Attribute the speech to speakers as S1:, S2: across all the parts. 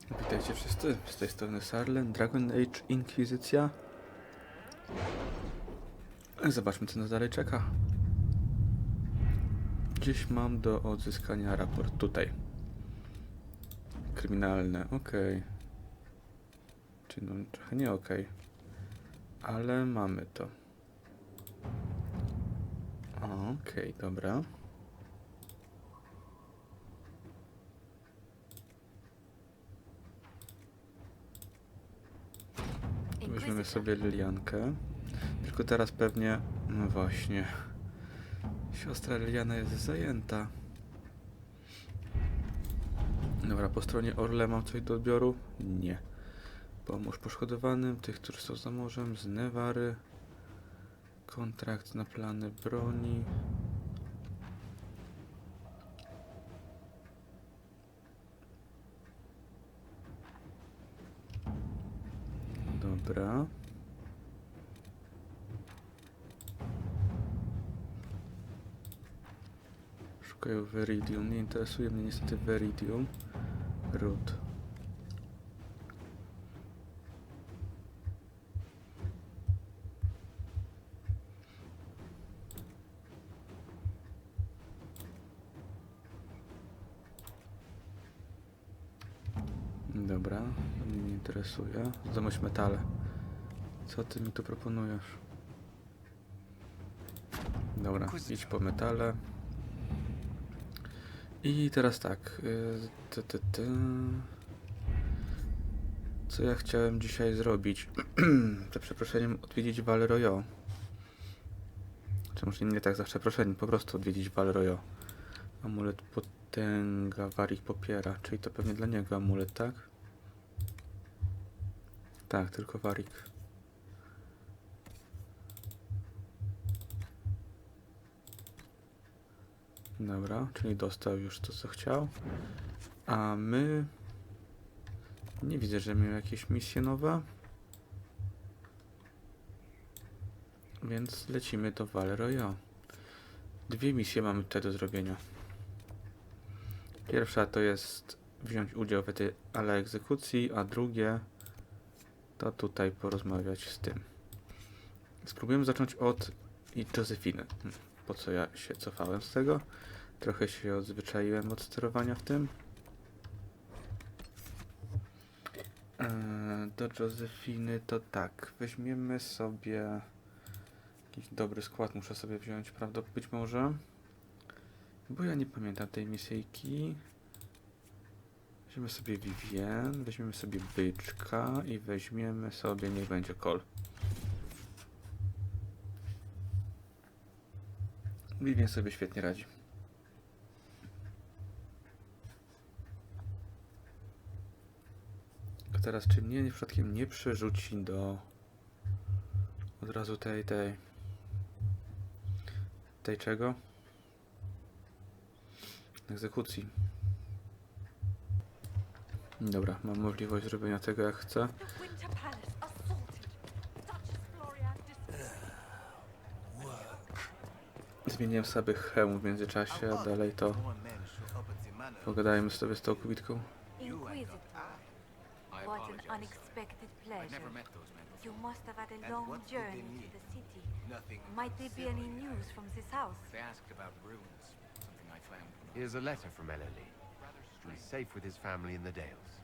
S1: Witajcie wszyscy, z tej strony Sarlen, Dragon Age Inwizycja. Zobaczmy, co nas dalej czeka. Dziś mam do odzyskania raport tutaj. Kryminalne, okej. Czyli no trochę nie okej. Ale mamy to. Okej, dobra. Weźmiemy sobie Leliankę. Tylko teraz pewnie... No właśnie. Siostra Leliana jest zajęta. Dobra, po stronie Orle mam coś do odbioru? Nie. Pomóż poszkodowanym, tych, którzy są za morzem, z Newary. Kontrakt na plany broni. Dobra. Szukają Veridium. Nie interesuje mnie niestety Veridium. Ród. Dobra, to mnie nie interesuje. Zamyśl metale. Co ty mi tu proponujesz? Dobra, idź po metale. I teraz tak. Co ja chciałem dzisiaj zrobić? Za przeproszeniem odwiedzić Val Royo. Czy może nie tak za przeproszeniem, po prostu odwiedzić Val Royo. Amulet potęga, Warik popiera, czyli to pewnie dla niego amulet, tak? Tak, tylko Warik. Dobra, czyli dostał już to, co chciał. A my... Nie widzę, że miał jakieś misje nowe. Więc lecimy do Val Royo. Dwie misje mamy tutaj do zrobienia. Pierwsza to jest wziąć udział w tej ala egzekucji, a drugie to tutaj porozmawiać z tym. Spróbujemy zacząć od Józefiny. Po co ja się cofałem z tego? Trochę się odzwyczaiłem od sterowania w tym. Do Józefiny to tak. Weźmiemy sobie jakiś dobry skład. Muszę sobie wziąć, prawda? Być może. Bo ja nie pamiętam tej misyjki. Weźmiemy sobie Vivien, weźmiemy sobie byczka i weźmiemy sobie, niech będzie Kol. Vivien sobie świetnie radzi. A teraz czy mnie przypadkiem nie przerzuci do od razu tej czego? Egzekucji. Dobra, mam możliwość zrobienia tego jak chcę. Zmieniłem sobie hełm w międzyczasie, a dalej to pogadajmy sobie z tą kubitką.
S2: What an unexpected pleasure. You must have had a long journey to the city. Might there be any news from this house?
S3: They asked about ruins, something I found.
S4: Here's a letter from Ellerly. He's safe with his family in the Dales.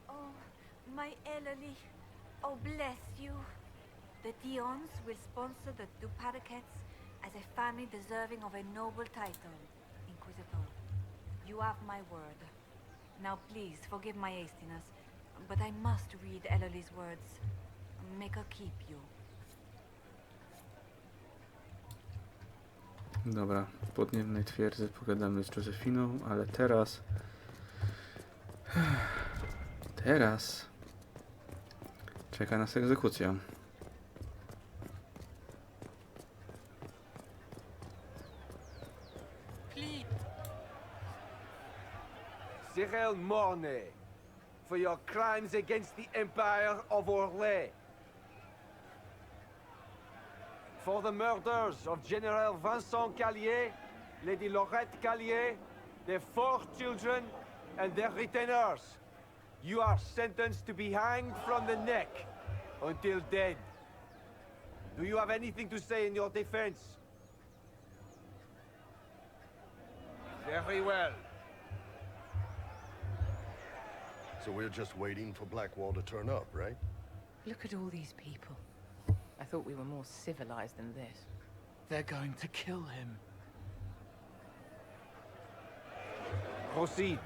S2: Oh, my Ellerly. Oh, bless you. The Dions will sponsor the Duparacets as a family deserving of a noble title, Inquisitor. You have my word. Now please, forgive my hastiness, but I must read Ellerly's words. Make her keep you.
S1: Dobra, w podniebnej twierdzy pogadamy z Józefiną, ale teraz czeka nas egzekucja.
S5: Cyril Mornay, for your crimes against the Empire of Orlais. For the murders of General Vincent Callier, Lady Laurette Callier, their 4 children, and their retainers. You are sentenced to be hanged from the neck until dead. Do you have anything to say in your defense? Very well.
S6: So we're just waiting for Blackwall to turn up, right?
S7: Look at all these people. I thought we were more civilized than this.
S8: They're going to kill him.
S5: Proceed.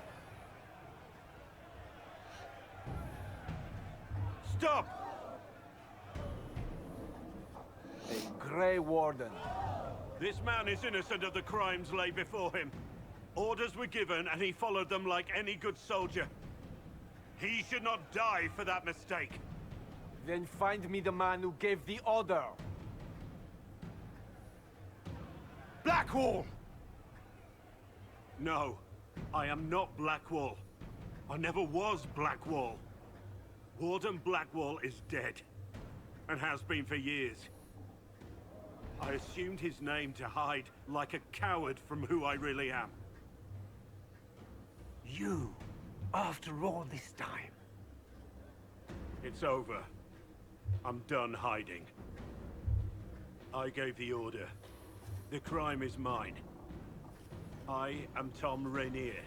S5: Stop! A Grey Warden.
S9: This man is innocent of the crimes laid before him. Orders were given, and he followed them like any good soldier. He should not die for that mistake.
S5: Then find me the man who gave the order.
S9: Blackwall! No, I am not Blackwall. I never was Blackwall. Warden Blackwall is dead, and has been for years. I assumed his name to hide like a coward from who I really am.
S8: You, after all this time.
S9: It's over. I'm done hiding. I gave the order. The crime is mine. I am Tom Rainier.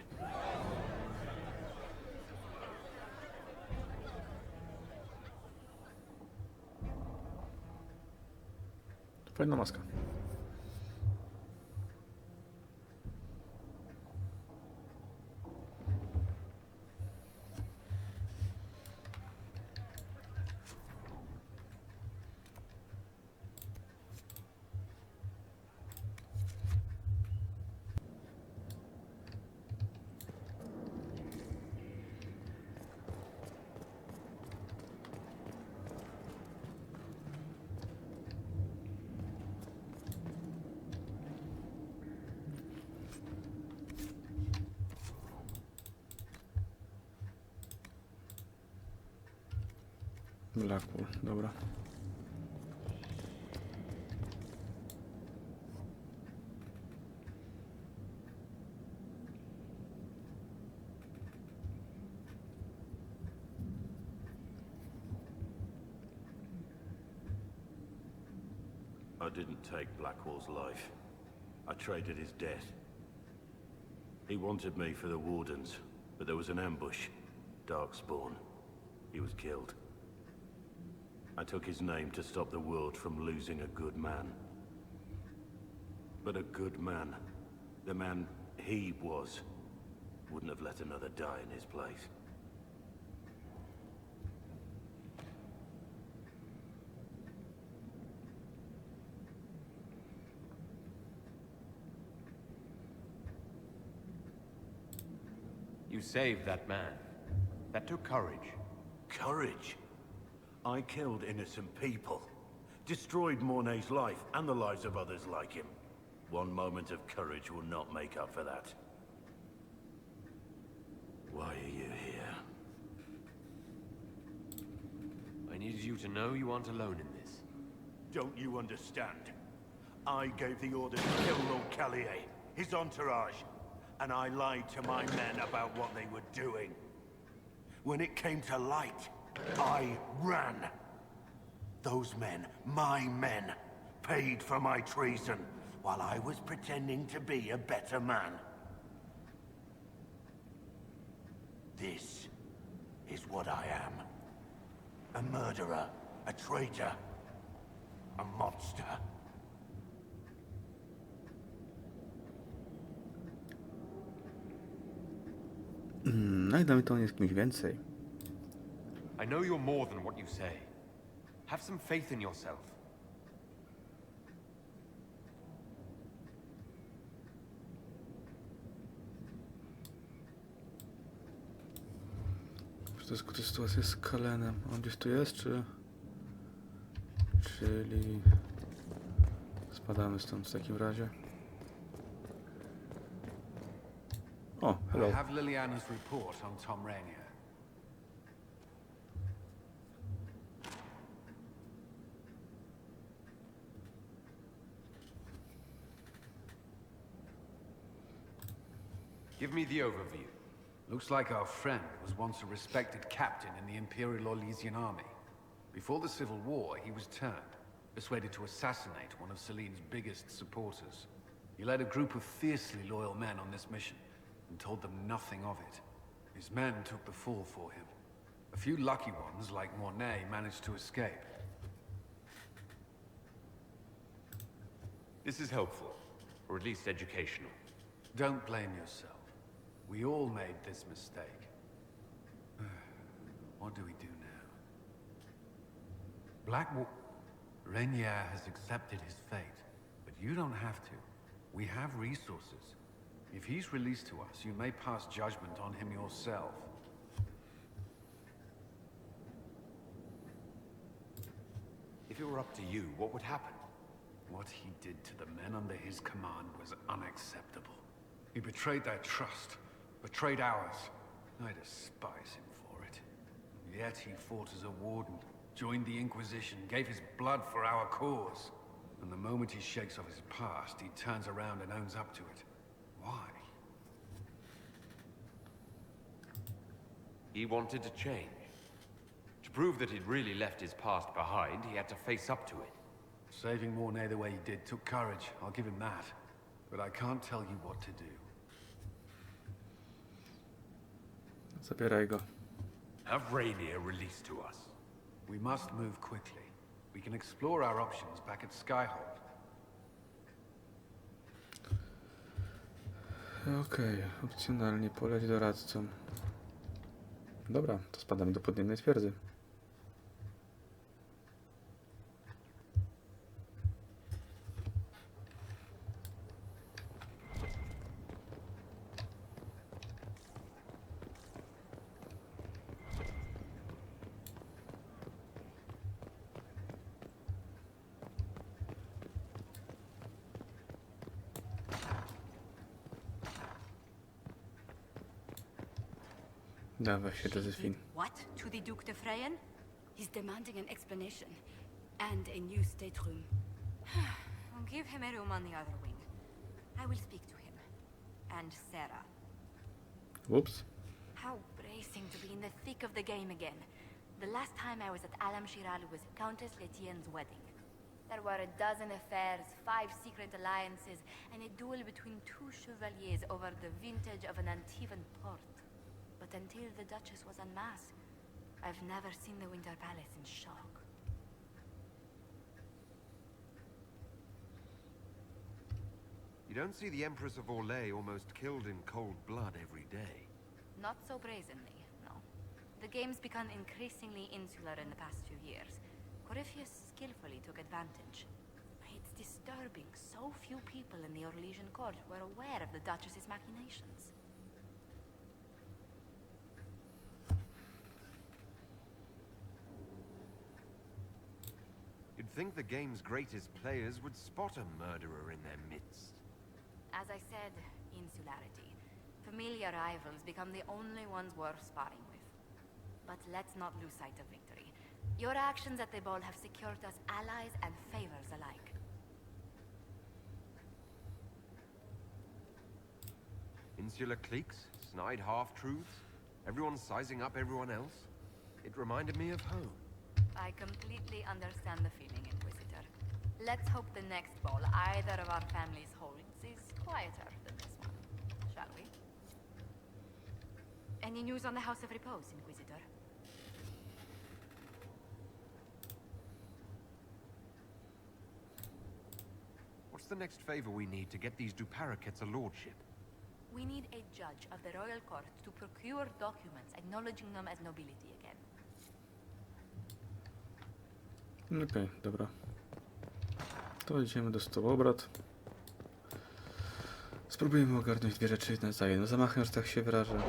S1: Fajna maska. Blackwall, dobra.
S9: I didn't take Blackwall's life. I traded his death. He wanted me for the Wardens, but there was an ambush. Darkspawn. He was killed. I took his name to stop the world from losing a good man. But a good man, the man he was, wouldn't have let another die in his place.
S4: You saved that man. That took courage.
S9: Courage? I killed innocent people. Destroyed Mornay's life and the lives of others like him. One moment of courage will not make up for that. Why are you here?
S4: I needed you to know you aren't alone in this.
S9: Don't you understand? I gave the order to kill Lord Callier, his entourage, and I lied to my men about what they were doing. When it came to light, I ran. Those men, my men, paid for my treason while I was pretending to be a better man. This is what I am. A murderer, a traitor, a monster.
S1: No i damy to jest kimś więcej.
S4: I know you're more than what you say. Have some faith in yourself.
S1: To jest sytuacja z Kalenem. On gdzieś tu jest, czy... Czyli... Spadamy stąd w takim razie. O, hello.
S3: I have Leliana's report on Tom Rainier.
S4: Give me the overview.
S3: Looks like our friend was once a respected captain in the Imperial Orlesian army. Before the Civil War, he was turned, persuaded to assassinate one of Celine's biggest supporters. He led a group of fiercely loyal men on this mission, and told them nothing of it. His men took the fall for him. A few lucky ones, like Mornay, managed to escape.
S4: This is helpful, or at least educational.
S3: Don't blame yourself. We all made this mistake. What do we do now? Blackwall... Ręka has accepted his fate, but you don't have to. We have resources. If he's released to us, you may pass judgment on him yourself.
S4: If it were up to you, what would happen?
S3: What he did to the men under his command was unacceptable. He betrayed their trust, betrayed ours. I despise him for it. Yet he fought as a warden, joined the Inquisition, gave his blood for our cause. And the moment he shakes off his past, he turns around and owns up to it. Why?
S4: He wanted to change. To prove that he'd really left his past behind, he had to face up to it.
S3: Saving Mornay the way he did took courage, I'll give him that. But I can't tell you what to do.
S1: Zabieraj go.
S4: Have Rainier released to us.
S3: We must move quickly. We can explore our options back at Skyhold.
S1: Okej, opcjonalnie poleć doradcą. Dobra, to spadamy do podniebnej twierdzy. Dawaj się, Józefiny.
S2: What? To the Duke de Freyen?
S10: He's demanding an explanation and a new stateroom.
S2: Give him a room on the other wing. I will speak to him. And Sarah.
S1: Ups.
S2: How bracing to be in the thick of the game again. The last time I was at Alam Shiral was Countess Letienne's wedding. There were a dozen affairs, 5 secret alliances, and a duel between 2 chevaliers over the vintage of an Antivan port. But until the Duchess was en masse, I've never seen the Winter Palace in shock.
S11: You don't see the Empress of Orlais almost killed in cold blood every day.
S2: Not so brazenly, no. The game's become increasingly insular in the past few years. Corypheus skillfully took advantage. It's disturbing so few people in the Orlesian court were aware of the Duchess's machinations.
S11: You'd think the game's greatest players would spot a murderer in their midst.
S2: As I said, insularity. Familiar rivals become the only ones worth sparring with. But let's not lose sight of victory. Your actions at the ball have secured us allies and favors alike.
S11: Insular cliques, snide half-truths, everyone sizing up everyone else. It reminded me of home.
S2: I completely understand the feeling, Inquisitor. Let's hope the next ball either of our families holds is quieter than this one, shall we? Any news on the House of Repose, Inquisitor?
S11: What's the next favor we need to get these Duparakets a lordship?
S2: We need a judge of the royal court to procure documents acknowledging them as nobility again.
S1: Okej, dobra. To idziemy do stołu obrad. Spróbujemy ogarnąć 2 rzeczy jedna za jedną. Zamachem, że tak się wyrażę.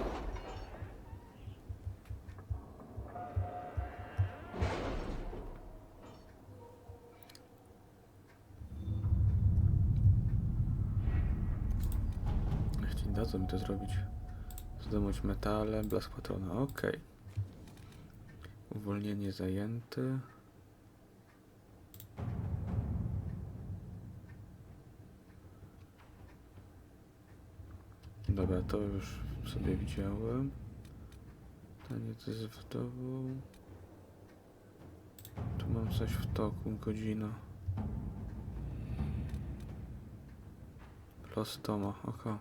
S1: Jeśli dadzą mi to zrobić. Zdobyć metale, blask patrona. Okej. Uwolnienie zajęte. Dobra, to już sobie widziałem. To nie to jest w domu. Tu mam coś w toku, godzina. Los Toma, okej.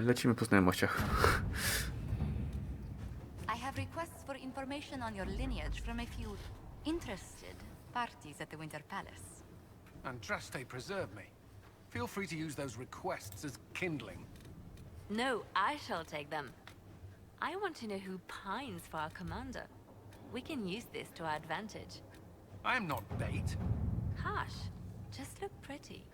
S1: Lecimy po znajomościach.
S10: I have requests for information on your lineage from a few interested parties at the Winter Palace.
S3: Andraste preserve me. Feel free to use those requests as kindling.
S12: No, I shall take them. I want to know who pines for our commander. We can use this to our advantage.
S3: I'm not bait.
S12: Hush. Just look pretty.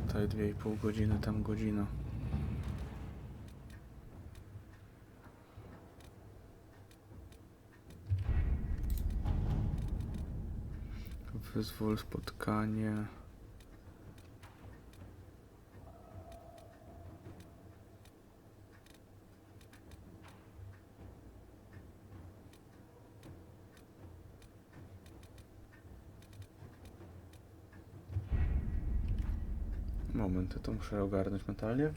S1: Tutaj 2,5 godziny, tam godzina. Wyzwól spotkanie. Moment, to muszę ogarnąć mentalnie.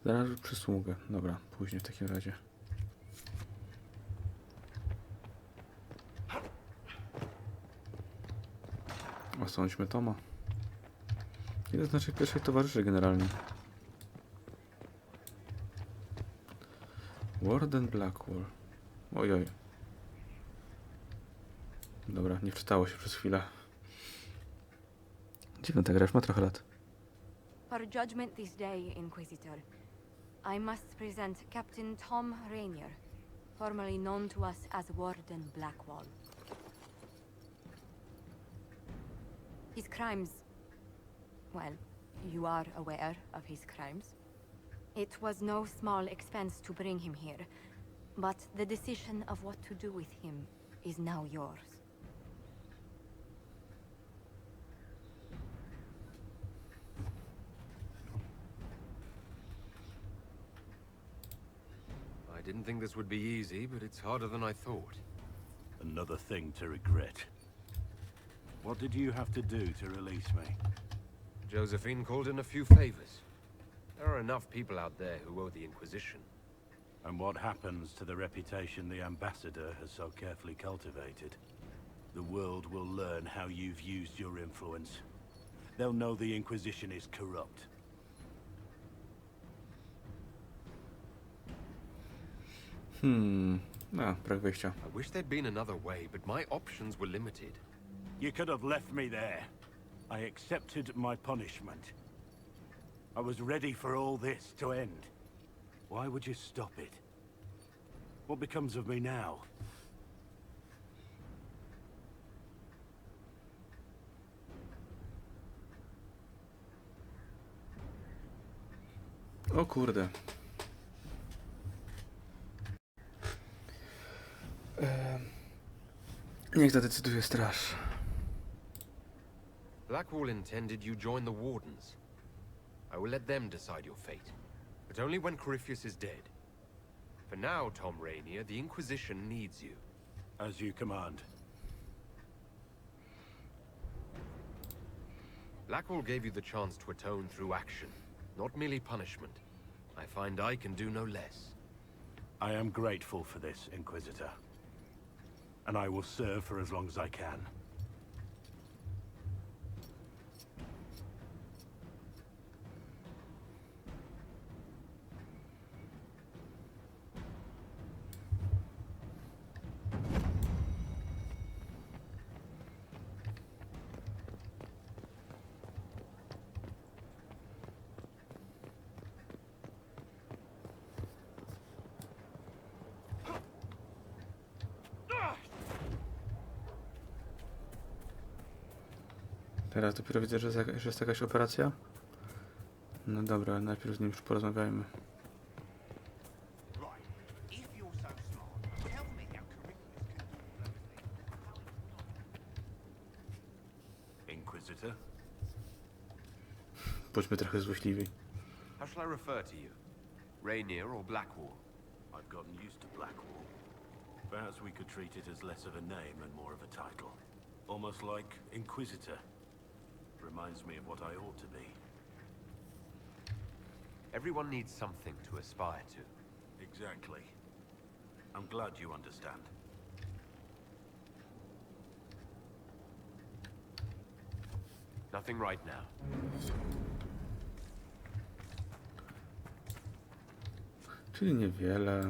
S1: Zaraz przysługę. Dobra, później w takim razie. Osądźmy Toma. Ile z naszych pierwszych towarzyszy generalnie? Warden Blackwall. Ojoj. Dobra, nie wczytało się przez chwilę. Dziwna ta gra, już ma trochę lat.
S2: For judgment this day, Inquisitor, I must present Captain Tom Rainier, formerly known to us as Warden Blackwall. His crimes... well, you are aware of his crimes. It was no small expense to bring him here, but the decision of what to do with him is now yours.
S11: I didn't think this would be easy, but it's harder than I thought.
S9: Another thing to regret. What did you have to do to release me?
S11: Józefine called in a few favors. There are enough people out there who owe the Inquisition.
S9: And what happens to the reputation the ambassador has so carefully cultivated? The world will learn how you've used your influence. They'll know the Inquisition is corrupt.
S1: Brak wyjścia.
S11: I wish there'd been another way, but my options were limited.
S9: You could have left me there. I accepted my punishment. I was ready for all this to end. Why would you stop it? What becomes of me now?
S1: O kurde. Niech zadecyduje straż.
S11: Blackwall intended you join the Wardens. I will let them decide your fate, but only when Corypheus is dead. If For now, Tom Rainier, the Inquisition needs you.
S9: As you command.
S11: Blackwall gave you the chance to atone through action, not merely punishment. I find I can do no less.
S9: I am grateful for this, Inquisitor. And I will serve for as long as I can.
S1: Teraz dopiero widzę, że jest jakaś operacja. No dobra, najpierw z nim już porozmawiajmy.
S9: Inquisitor?
S1: Bądźmy trochę złośliwi.
S11: How shall I refer to you? Rainier or Blackwall?
S9: I've gotten used to Blackwall. Perhaps we could treat it as less of a name and more of a title. Almost like Inquisitor. Reminds me of what I ought to be.
S11: Everyone needs something to aspire to.
S9: Exactly. I'm glad you understand.
S11: Nothing right now.
S1: Czyli niewiele.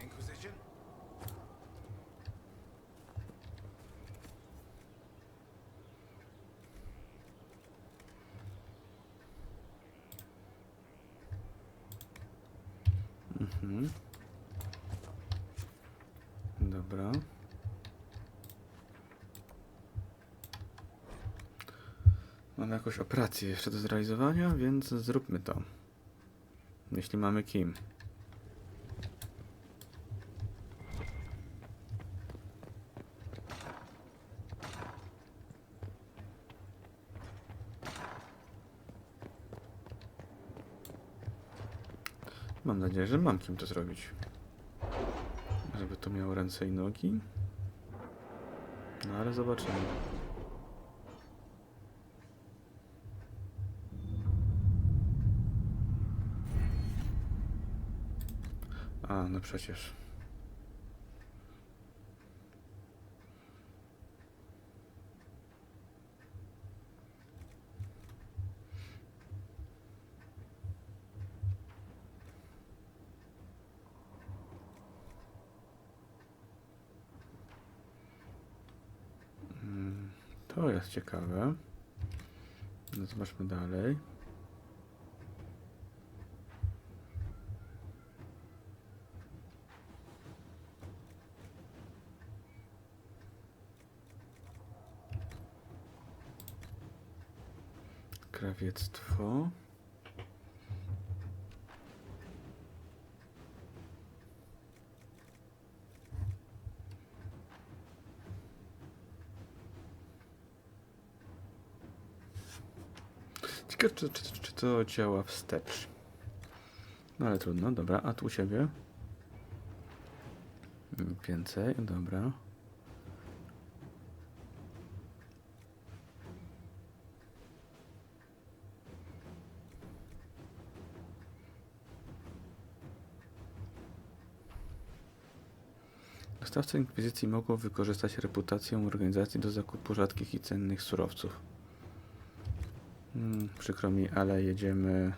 S5: Inquisition?
S1: Mhm. Dobra. Mamy jakąś operację jeszcze do zrealizowania, więc zróbmy to. Jeśli mamy kim. Mam nadzieję, że mam kim to zrobić. Żeby to miało ręce i nogi. No ale zobaczymy. A, no przecież. To jest ciekawe. No zobaczmy dalej. Krawiectwo. Ciekawe, czy to działa wstecz. No ale trudno, dobra. A tu u siebie? Więcej, dobra. Dostawcy Inkwizycji mogą wykorzystać reputację organizacji do zakupu rzadkich i cennych surowców. Przykro mi, ale jedziemy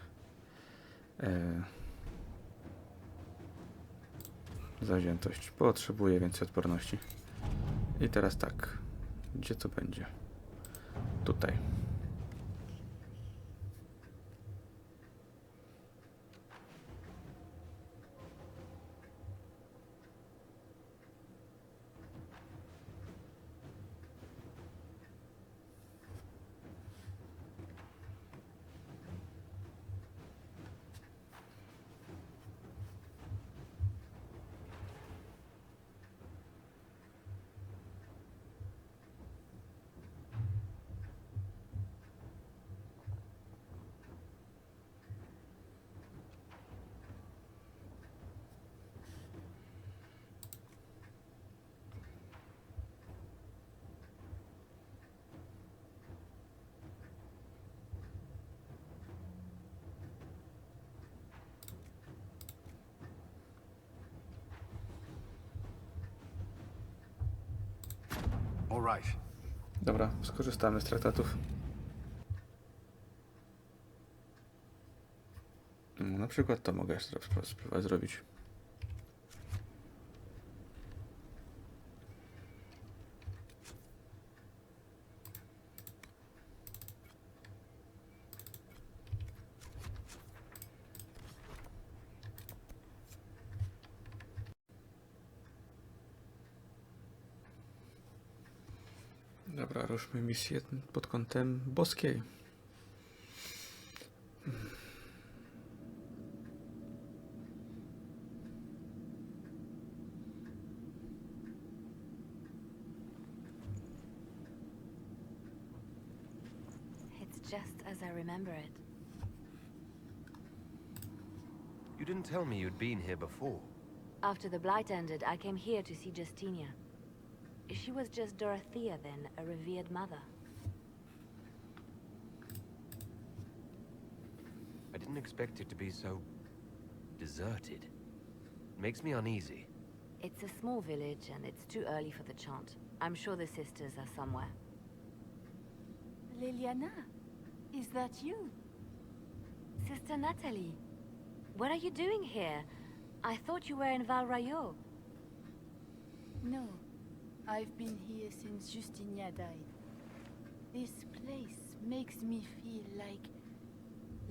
S1: zawziętość. Potrzebuję więcej odporności. I teraz tak. Gdzie to będzie? Tutaj.
S3: right.
S1: Dobra, skorzystamy z traktatów. No, na przykład to mogę jeszcze spróbować zrobić. Dobra, ruszmy misję pod kątem boskiej.
S12: It's just as I remember it.
S11: You didn't tell me you'd been here before.
S12: After the Blight ended, I came here to see Justinia. She was just Dorothea then, a revered mother.
S11: I didn't expect it to be so deserted. It makes me uneasy.
S12: It's a small village and it's too early for the chant. I'm sure the sisters are somewhere.
S2: Leliana, is that you?
S12: Sister Natalie, what are you doing here? I thought you were in Val Rayo.
S13: No, I've been here since Justinia died. This place makes me feel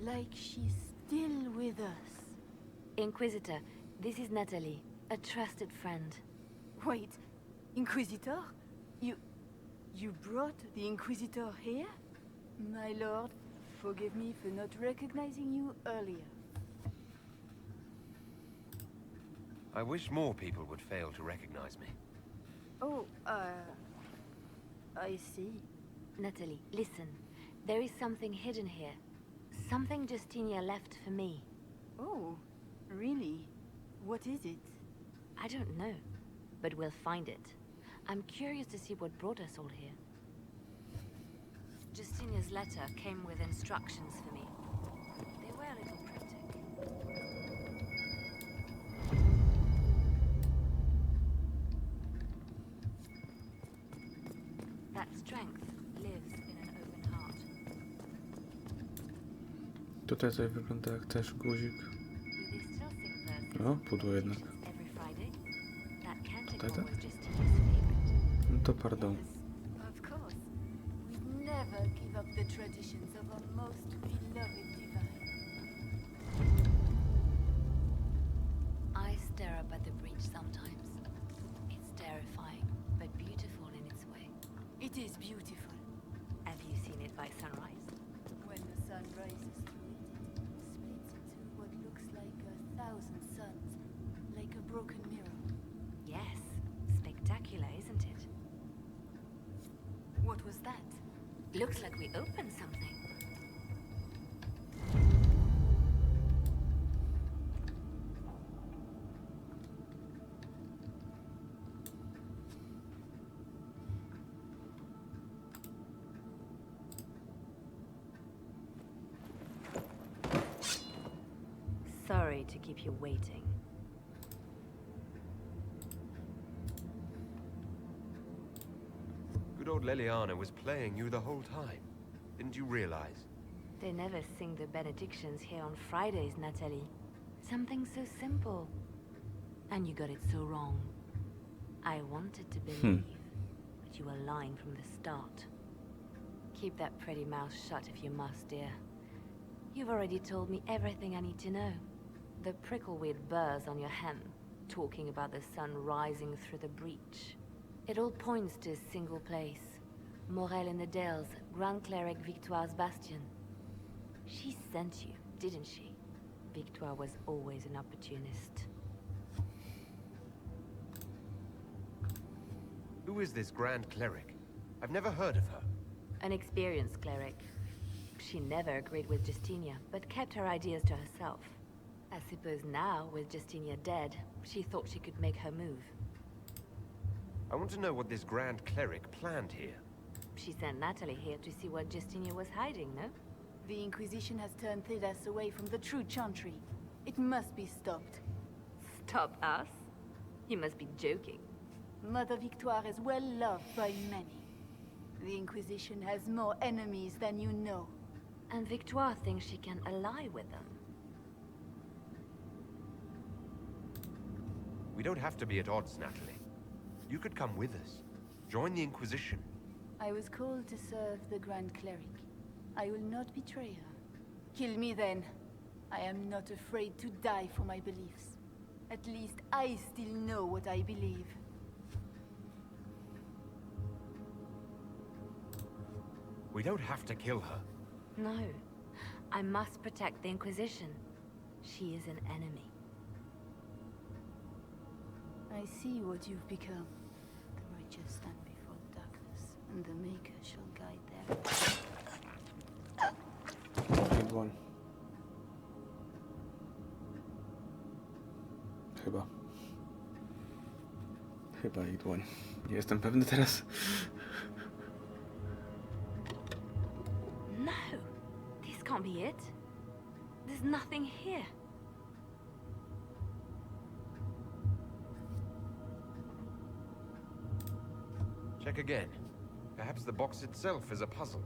S13: like she's still with us.
S12: Inquisitor, this is Natalie, a trusted friend.
S13: Wait, Inquisitor? You brought the Inquisitor here? My lord, forgive me for not recognizing you earlier.
S11: I wish more people would fail to recognize me.
S13: Oh, I see.
S12: Natalie, listen. There is something hidden here. Something Justinia left for me.
S13: Oh, really? What is it?
S12: I don't know, but we'll find it. I'm curious to see what brought us all here. Justinia's letter came with instructions for me. They were a little cryptic. That strength lives in an open heart.
S1: Tutaj coś wygląda jak też guzik.
S12: Do they still sing verses?
S1: No, pudło jednak.
S12: Every Friday? That
S1: Tutaj
S12: canticle
S1: tak?
S12: was Justinia's favorite.
S1: No to pardon.
S13: Of course. We'd never give up the traditions of our most beloved divine.
S12: I stare up at the breach sometimes. It's terrifying, but beautiful in its way.
S13: It is beautiful.
S12: Have you seen it by sunrise?
S13: When the sun rises through it, it splits into what looks like 1,000 suns, like a broken mirror.
S12: Yes. Spectacular, isn't it?
S13: What was that?
S12: Looks like we opened something. Sorry to keep you waiting.
S11: Good old Leliana was playing you the whole time. Didn't you realize?
S12: They never sing the benedictions here on Fridays, Natalie. Something so simple. And you got it so wrong. I wanted to believe, but you were lying from the start. Keep that pretty mouth shut if you must, dear. You've already told me everything I need to know. The prickleweed burrs on your hem, talking about the sun rising through the breach. It all points to a single place. Morel in the Dales, Grand Cleric Victoire's bastion. She sent you, didn't she? Victoire was always an opportunist.
S11: Who is this Grand Cleric? I've never heard of her.
S12: An experienced cleric. She never agreed with Justinia, but kept her ideas to herself. I suppose now, with Justinia dead, she thought she could make her move.
S11: I want to know what this Grand Cleric planned here.
S12: She sent Natalie here to see what Justinia was hiding, no?
S13: The Inquisition has turned Thedas away from the true chantry. It must be stopped.
S12: Stop us? You must be joking.
S13: Mother Victoire is well loved by many. The Inquisition has more enemies than you know.
S12: And Victoire thinks she can ally with them.
S11: We don't have to be at odds, Natalie. You could come with us. Join the Inquisition.
S13: I was called to serve the Grand Cleric. I will not betray her. Kill me then. I am not afraid to die for my beliefs. At least I still know what I believe.
S11: We don't have to kill her.
S12: No. I must protect the Inquisition. She is an enemy.
S13: I see what you've become. The righteous stand before the darkness, and the Maker shall guide them.
S1: Good one. Chyba i dłoń. Nie jestem pewny teraz.
S12: No! This can't be it. There's nothing here.
S11: Check again. Perhaps the box itself is a puzzle.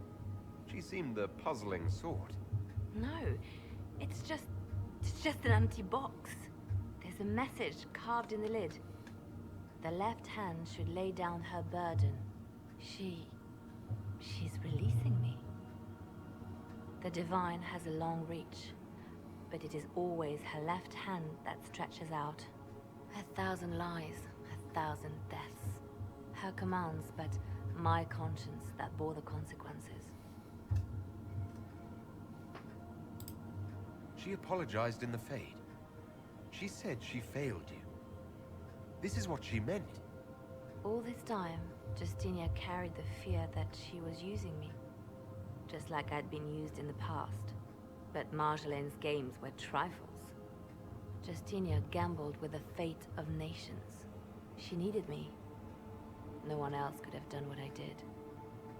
S11: She seemed the puzzling sort.
S12: No, it's just an empty box. There's a message carved in the lid. The left hand should lay down her burden. She's releasing me. The divine has a long reach, but it is always her left hand that stretches out. 1,000 lies, 1,000 deaths. Her commands, but my conscience that bore the consequences.
S11: She apologized in the Fade. She said she failed you. This is what she meant.
S12: All this time, Justinia carried the fear that she was using me. Just like I'd been used in the past. But Marjolaine's games were trifles. Justinia gambled with the fate of nations. She needed me. No one else could have done what I did.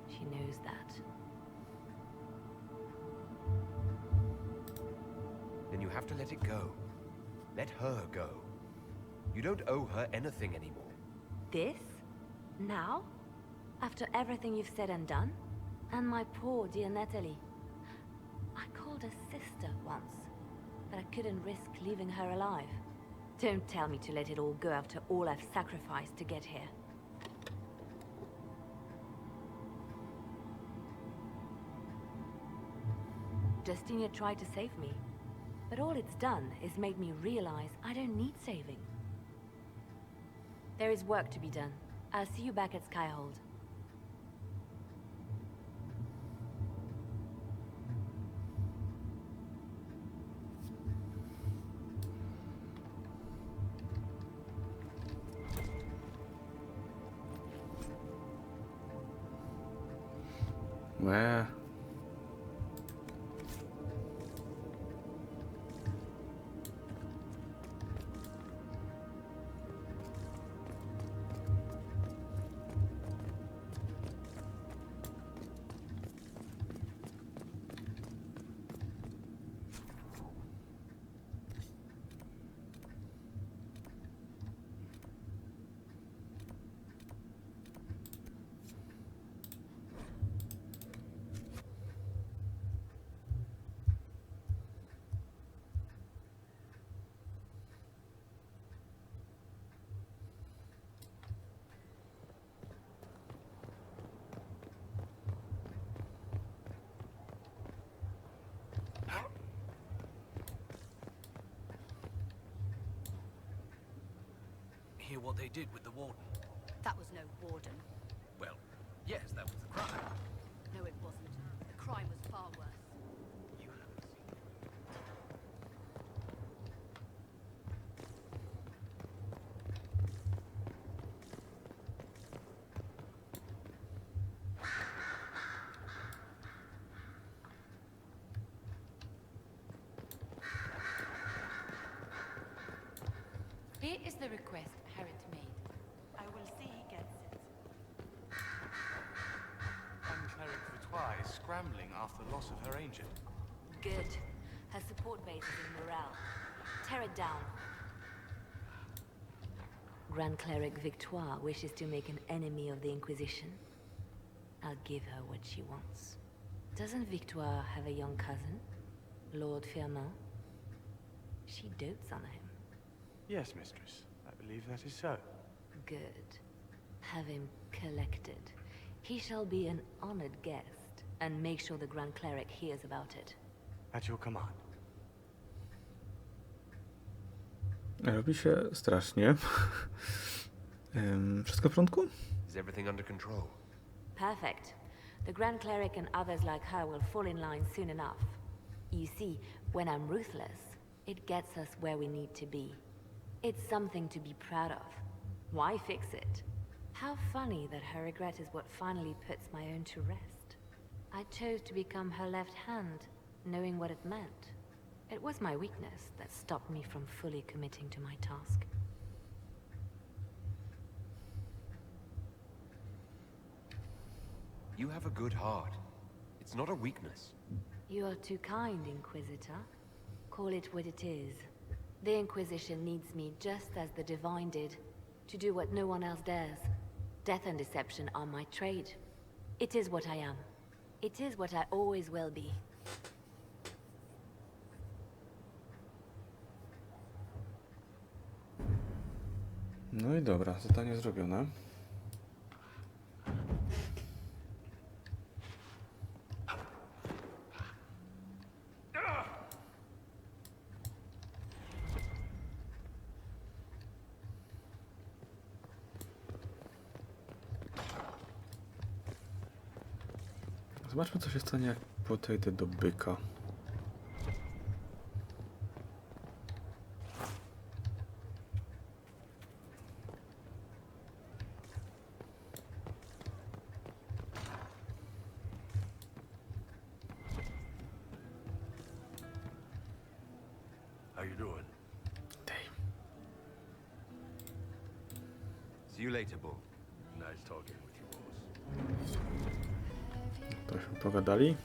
S12: She knows that.
S11: Then you have to let it go. Let her go. You don't owe her anything anymore.
S12: This? Now? After everything you've said and done? And my poor dear Natalie. I called her sister once, but I couldn't risk leaving her alive. Don't tell me to let it all go after all I've sacrificed to get here. Justinia tried to save me, but all it's done is made me realize I don't need saving. There is work to be done. I'll see you back at Skyhold.
S1: Where?
S14: Hear what they did with the warden?
S15: That was no warden.
S14: Well, yes, that was the crime.
S15: No, it wasn't. The crime was far worse.
S7: Here is the request Harriet made.
S2: I will see he gets it.
S16: And Cleric Victoire is scrambling after the loss of her agent.
S12: Good. Her support base is in Morale. Tear it down. Grand Cleric Victoire wishes to make an enemy of the Inquisition. I'll give her what she wants. Doesn't Victoire have a young cousin? Lord Firmin? She dotes on him.
S5: Yes, mistress. I believe that is so.
S12: Good. Have him collected. He shall be an honored guest, and make sure the Grand Cleric hears about it.
S5: At your command.
S1: Robi się strasznie. Wszystko w porządku?
S11: Is everything under control?
S12: Perfect. The Grand Cleric and others like her will fall in line soon enough. You see, when I'm ruthless, it gets us where we need to be. It's something to be proud of. Why fix it? How funny that her regret is what finally puts my own to rest. I chose to become her left hand, knowing what it meant. It was my weakness that stopped me from fully committing to my task.
S11: You have a good heart. It's not a weakness.
S12: You are too kind, Inquisitor. Call it what it is. The Inquisition needs me just as the Divine did, to do what no one else dares. Death and deception are my trade. It is what I am. It is what I always will be.
S1: No i dobra, zadanie zrobione. Zobaczmy, co się stanie, jak podejdę do byka.
S9: How you doing?
S11: See you later, Bull.
S9: Nice talking with you, boss.
S1: To się pogadali.